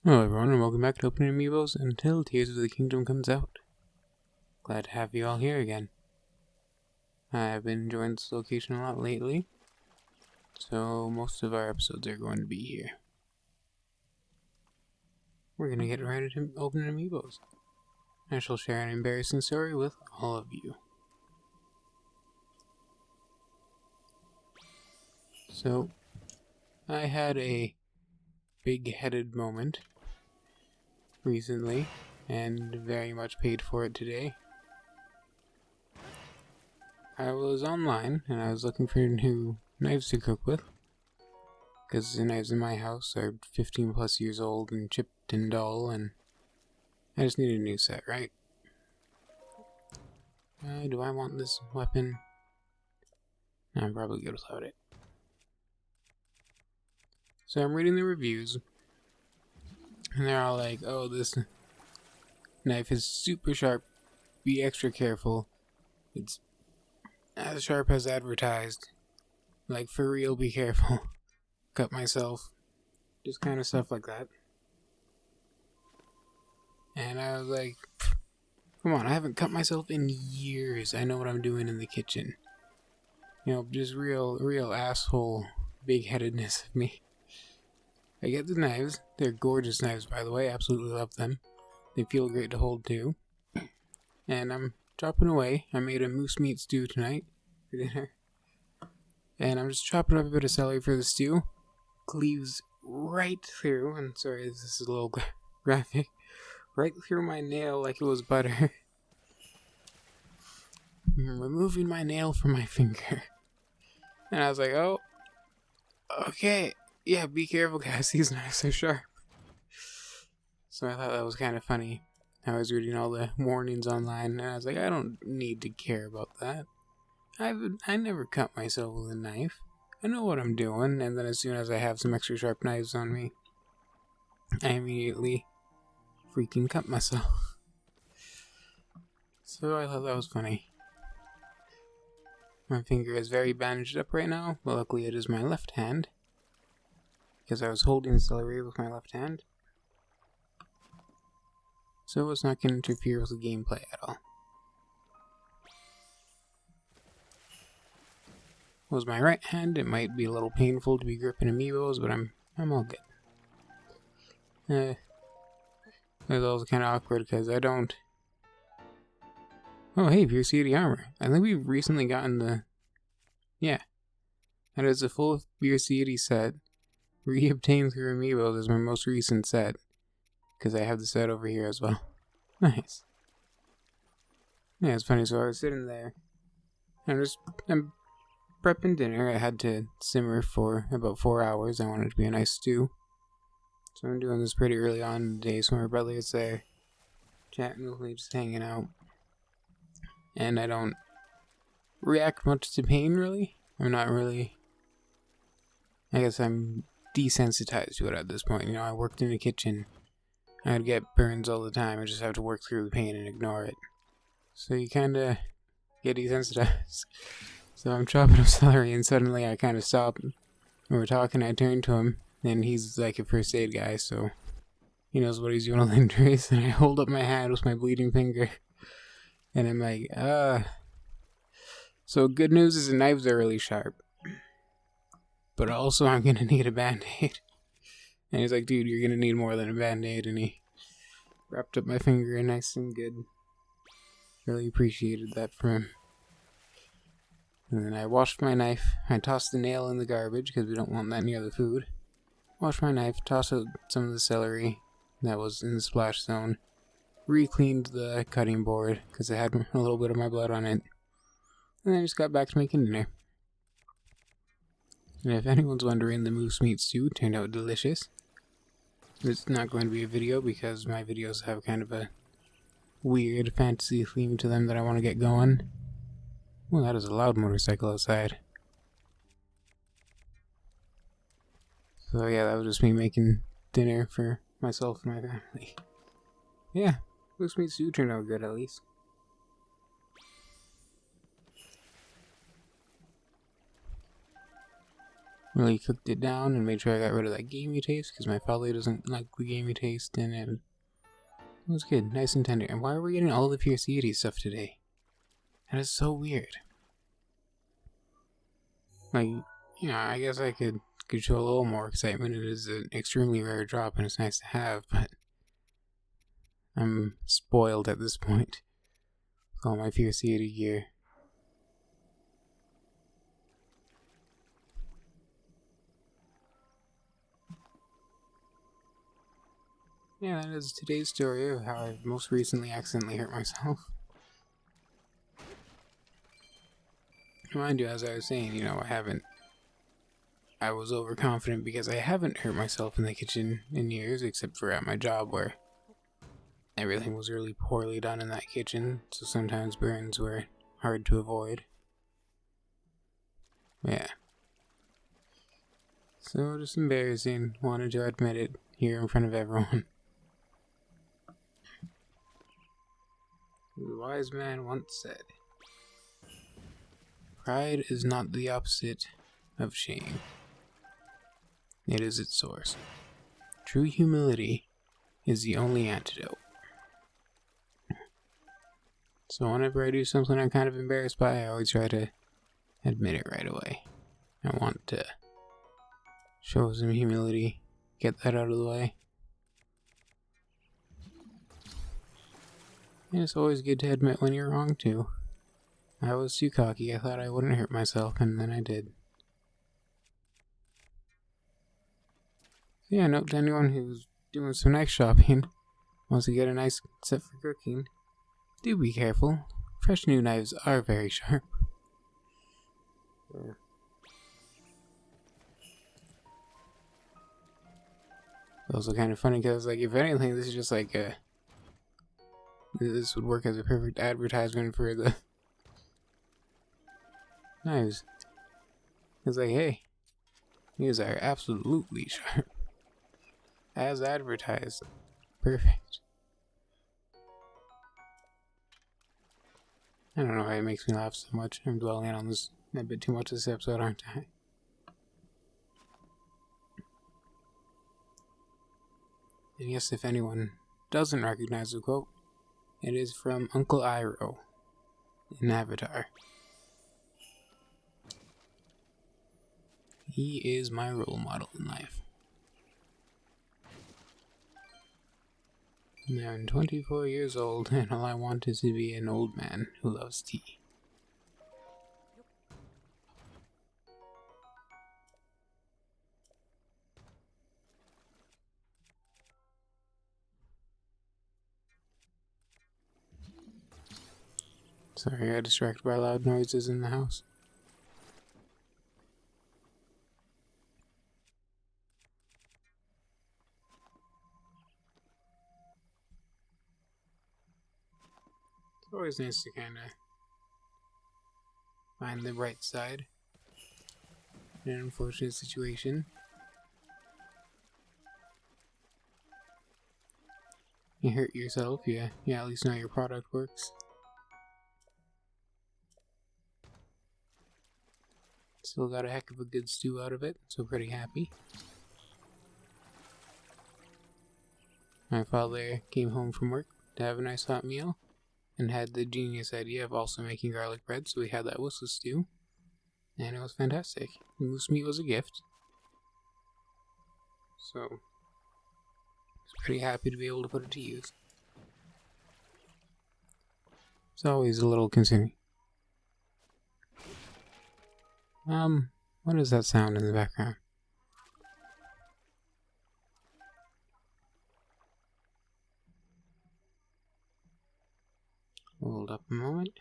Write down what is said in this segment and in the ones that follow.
Hello everyone and welcome back to Opening Amiibos until Tears of the Kingdom comes out. Glad to have you all here again. I've been enjoying this location a lot lately, so most of our episodes are going to be here. We're going to get right into opening Amiibos. I shall share an embarrassing story with all of you. So, I had a big-headed moment recently, and very much paid for it today. I was online, and I was looking for new knives to cook with, because the knives in my house are 15 plus years old and chipped and dull, and I just need a new set, right? Do I want this weapon? No, I'm probably good without it. So I'm reading the reviews, and they're all like, oh, this knife is super sharp, be extra careful, it's as sharp as advertised, like for real, be careful, cut myself, just kind of stuff like that. And I was like, come on, I haven't cut myself in years, I know what I'm doing in the kitchen. You know, just real asshole big-headedness of me. I get the knives, they're gorgeous knives by the way, absolutely love them. They feel great to hold too. And I'm chopping away. I made a moose meat stew tonight for dinner. And I'm just chopping up a bit of celery for the stew. Cleaves right through, and sorry this is a little graphic, right through my nail like it was butter. I'm removing my nail from my finger. And I was like, oh, okay, yeah, be careful guys, these knives are sharp. So I thought that was kind of funny. I was reading all the warnings online, and I was like, I don't need to care about that. I never cut myself with a knife. I know what I'm doing, and then as soon as I have some extra sharp knives on me, I immediately freaking cut myself. So I thought that was funny. My finger is very bandaged up right now, but luckily it is my left hand, because I was holding the celery with my left hand. So it's not going to interfere with the gameplay at all. Was my right hand, it might be a little painful to be gripping Amiibos, but I'm all good. It's also kind of awkward because I don't... Oh hey, Pure City Armor. I think we've recently gotten the... Yeah. That is a full Pure City set. Re-obtained through Amiibos as my most recent set. Because I have the set over here as well. Nice. Yeah, it's funny, so I was sitting there. I'm prepping dinner. I had to simmer for about 4 hours. I wanted it to be a nice stew. So I'm doing this pretty early on in the day, so my brother is there. Chatting with me, just hanging out. And I don't react much to pain, really. I'm not really... I guess I'm desensitized to it at this point. You know, I worked in the kitchen. I'd get burns all the time. I just have to work through the pain and ignore it. So you kinda get desensitized. So I'm chopping up celery and suddenly I kinda stop. And we're talking, I turn to him, and he's like a first aid guy, so he knows what he's doing on the injuries. And I hold up my hand with my bleeding finger. And I'm like, So good news is the knives are really sharp. But also I'm gonna need a band-aid. And he's like, dude, you're gonna need more than a band-aid. And he wrapped up my finger nice and good. Really appreciated that from him. And then I washed my knife. I tossed the nail in the garbage because we don't want that near the food. Washed my knife, tossed out some of the celery that was in the splash zone. Re-cleaned the cutting board because it had a little bit of my blood on it. And then I just got back to making dinner. And if anyone's wondering, the moose meat stew turned out delicious. It's not going to be a video because my videos have kind of a weird fantasy theme to them that I want to get going. Well, that is a loud motorcycle outside. So yeah, that was just me making dinner for myself and my family. Yeah, moose meat stew turned out good at least. really cooked it down and made sure I got rid of that gamey taste, because my father doesn't like the gamey taste, and it was good, nice and tender. And why are we getting all the Fierce Yeti stuff today? That is so weird. Like, you know, I guess I could show a little more excitement. It is an extremely rare drop and it's nice to have, but I'm spoiled at this point with all my Fierce Yeti gear. Yeah, that is today's story of how I most recently accidentally hurt myself. Mind you, as I was saying, you know, I was overconfident because I haven't hurt myself in the kitchen in years, except for at my job where everything was really poorly done in that kitchen, so sometimes burns were hard to avoid. Yeah. So, just embarrassing. Wanted to admit it here in front of everyone. The wise man once said, "Pride is not the opposite of shame. It is its source. True humility is the only antidote." So whenever I do something I'm kind of embarrassed by, I always try to admit it right away. I want to show some humility, get that out of the way. And it's always good to admit when you're wrong too. I was too cocky, I thought I wouldn't hurt myself, and then I did. Yeah, note to anyone who's doing some knife shopping, wants to get a nice set for cooking, do be careful. Fresh new knives are very sharp. It's also kind of funny because, like, if anything, this is just like this would work as a perfect advertisement for the knives. It's like, hey, these are absolutely sharp. As advertised. Perfect. I don't know why it makes me laugh so much. I'm dwelling on this a bit too much this episode, aren't I? And yes, if anyone doesn't recognize the quote, it is from Uncle Iroh in Avatar. He is my role model in life. Now I'm 24 years old, and all I want is to be an old man who loves tea. Sorry, I got distracted by loud noises in the house. It's always nice to kind of find the bright side in an unfortunate situation. You hurt yourself, yeah, at least now your product works. Still got a heck of a good stew out of it, so pretty happy. My father came home from work to have a nice hot meal, and had the genius idea of also making garlic bread, so we had that with the stew, and it was fantastic. The moose meat was a gift, so I was pretty happy to be able to put it to use. It's always a little concerning. What is that sound in the background? Hold up a moment.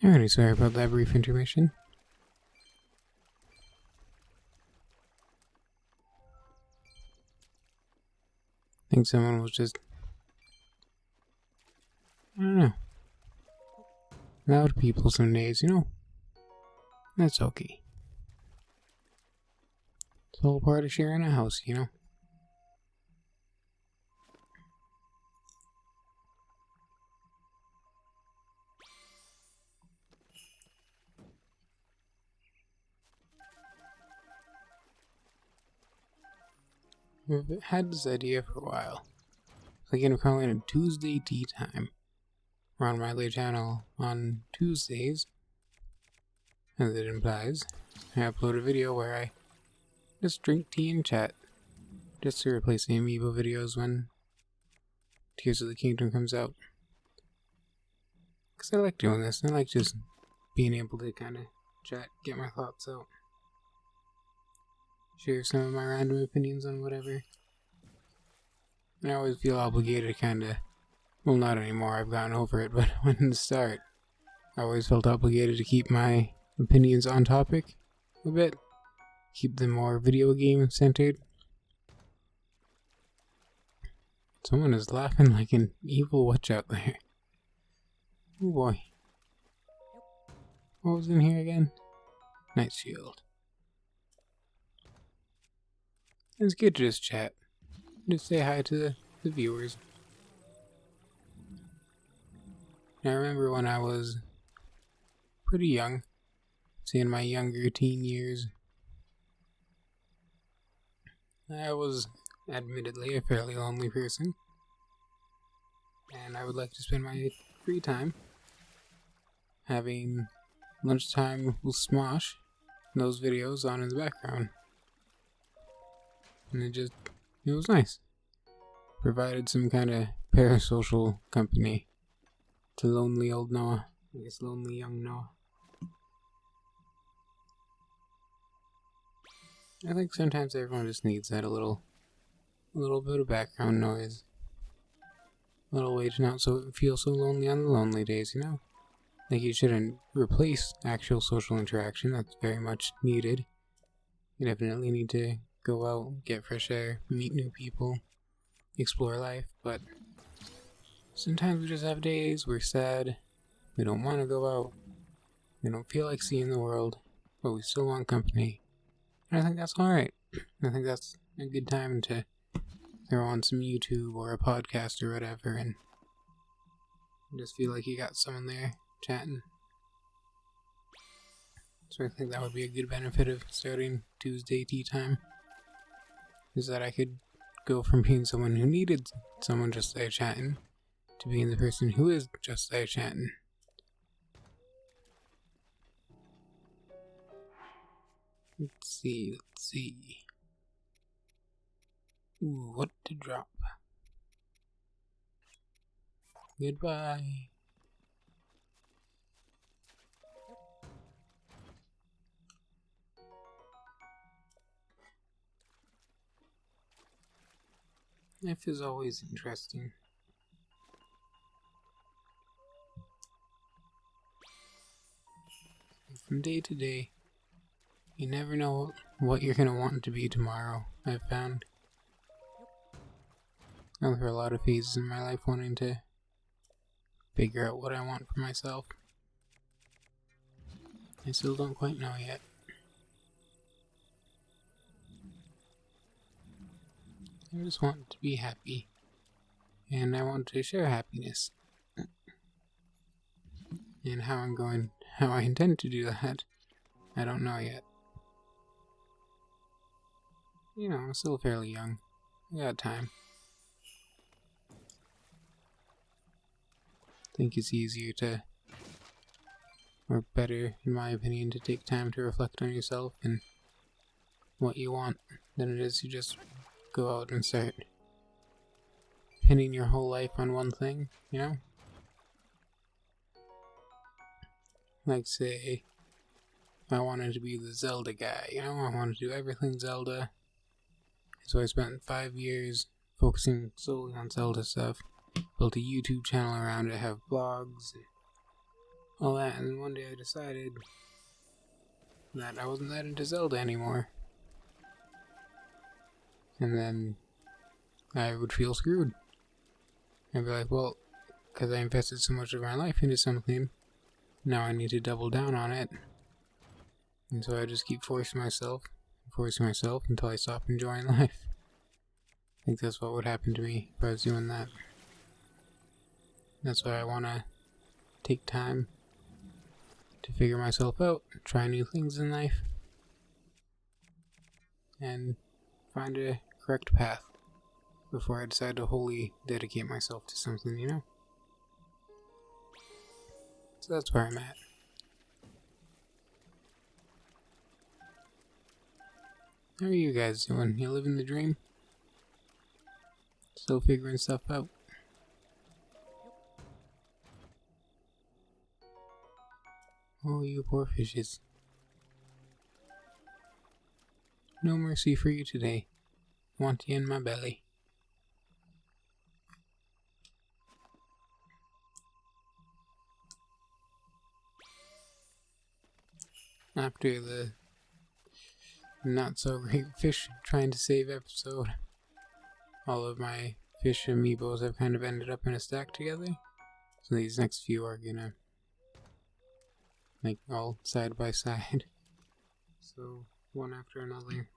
Alrighty, sorry about that brief intermission. I think someone was just... I don't know. loud people some days, you know? That's okay. It's all part of sharing a house, you know? We've had this idea for a while. Like, we're calling it Tuesday Tea Time. We're on my other channel on Tuesdays, as it implies. I upload a video where I just drink tea and chat, just to replace the Amiibo videos when Tears of the Kingdom comes out. Because I like doing this, I like just being able to kind of chat, get my thoughts out. Share some of my random opinions on whatever. And I always feel obligated to kind of, well, not anymore, I've gotten over it, but when in the start, I always felt obligated to keep my opinions on topic a bit. Keep them more video game centered. Someone is laughing like an evil witch out there. Oh boy. What was in here again? Night Shield. It's good to just chat. Just say hi to the viewers. I remember when I was pretty young, say in my younger teen years, I was admittedly a fairly lonely person. And I would like to spend my free time having lunchtime with Smosh, those videos on in the background. And it was nice. Provided some kind of parasocial company to lonely old Noah. I guess lonely young Noah. I think sometimes everyone just needs that a little bit of background noise. A little way to not feel so lonely on the lonely days, you know? Like, you shouldn't replace actual social interaction, that's very much needed. You definitely need to go out, get fresh air, meet new people, explore life, but sometimes we just have days we're sad, we don't want to go out, we don't feel like seeing the world, but we still want company. And I think that's alright. I think that's a good time to throw on some YouTube or a podcast or whatever and just feel like you got someone there chatting. So I think that would be a good benefit of starting Tuesday Tea Time, is that I could go from being someone who needed someone just there chatting to being the person who is just there chatting. Let's see. Ooh, what to drop? Goodbye. Life is always interesting. From day to day, you never know what you're going to want to be tomorrow, I've found. I went through a lot of phases in my life wanting to figure out what I want for myself. I still don't quite know yet. I just want to be happy, and I want to share happiness. And how I intend to do that, I don't know yet. You know, I'm still fairly young. I got time. I think it's easier to, or better, in my opinion, to take time to reflect on yourself and what you want than it is to just go out and start pinning your whole life on one thing, you know? Like, say, I wanted to be the Zelda guy, you know? I wanted to do everything Zelda. So I spent 5 years focusing solely on Zelda stuff. Built a YouTube channel around it, have blogs, all that, and then one day I decided that I wasn't that into Zelda anymore. And then I would feel screwed. I'd be like, well, because I invested so much of my life into something, now I need to double down on it. And so I just keep forcing myself until I stop enjoying life. I think that's what would happen to me if I was doing that. That's why I want to take time to figure myself out, try new things in life, and find a correct path before I decide to wholly dedicate myself to something, you know? So that's where I'm at. How are you guys doing? You living the dream? Still figuring stuff out? Oh, you poor fishes. No mercy for you today. Want you in my belly. After the not so great fish trying to save episode, all of my fish amiibos have kind of ended up in a stack together. So these next few are gonna, like, all side by side. So one after another,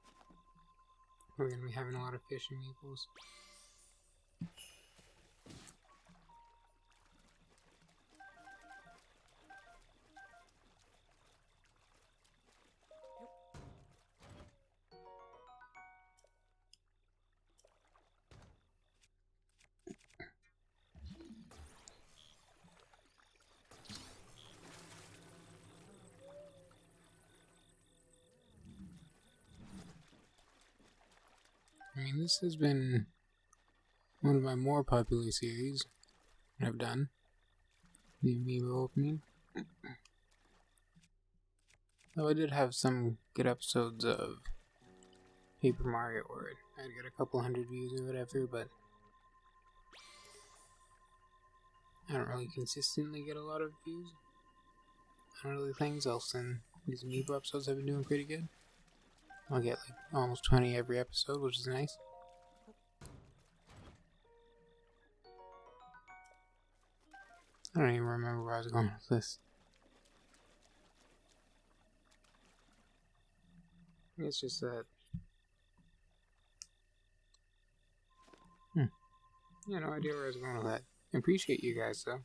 we're gonna be having a lot of fish amiibos. I mean, this has been one of my more popular series that I've done. The Amiibo opening. Though I did have some good episodes of Paper Mario where I'd get a couple hundred views or whatever, but I don't really consistently get a lot of views on other things else than these Amiibo episodes have been doing pretty good. I'll get like almost 20 every episode, which is nice. I don't even remember where I was going with this. It's just that... Yeah, no idea where I was going with that. I appreciate you guys, though.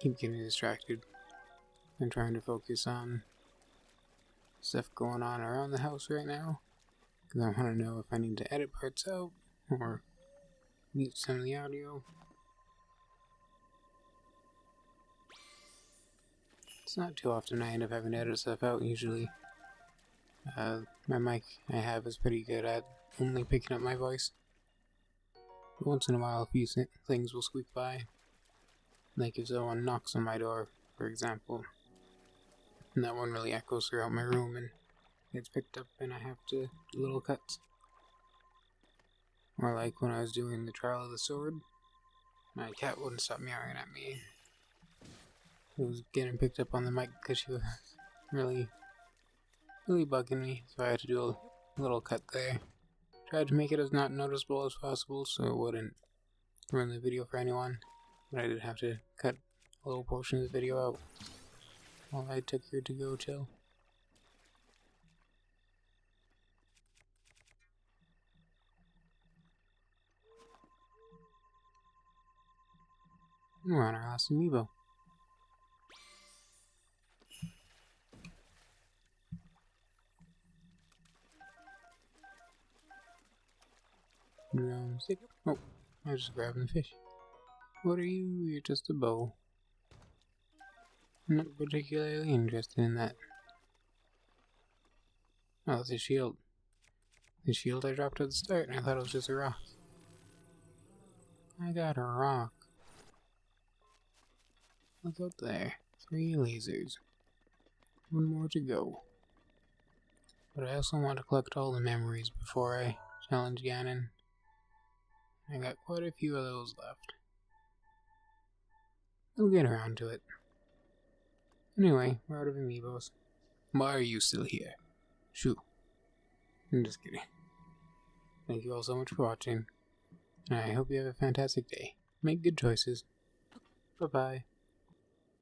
Keep getting distracted and trying to focus on stuff going on around the house right now, because I want to know if I need to edit parts out or mute some of the audio. It's not too often I end up having to edit stuff out, usually. My mic I have is pretty good at only picking up my voice. But once in a while, a few things will squeak by. Like if someone knocks on my door, for example. And that one really echoes throughout my room and gets picked up and I have to do little cuts. Or like when I was doing the trial of the sword, my cat wouldn't stop meowing at me. It was getting picked up on the mic because she was really bugging me, so I had to do a little cut there. Tried to make it as not noticeable as possible so it wouldn't ruin the video for anyone, but I did have to cut a little portion of the video out while I took her to go chill. And we're on our last amiibo. Drumstick. Oh, I was just grabbing the fish. What are you? You're just a bow. I'm not particularly interested in that. Oh, it's a shield. The shield I dropped at the start, and I thought it was just a rock. I got a rock. Look up there. 3 lasers. 1 more to go. But I also want to collect all the memories before I challenge Ganon. I got quite a few of those left. We'll get around to it. Anyway, we're out of amiibos. Why are you still here? Shoo. I'm just kidding. Thank you all so much for watching, and I hope you have a fantastic day. Make good choices. Bye-bye.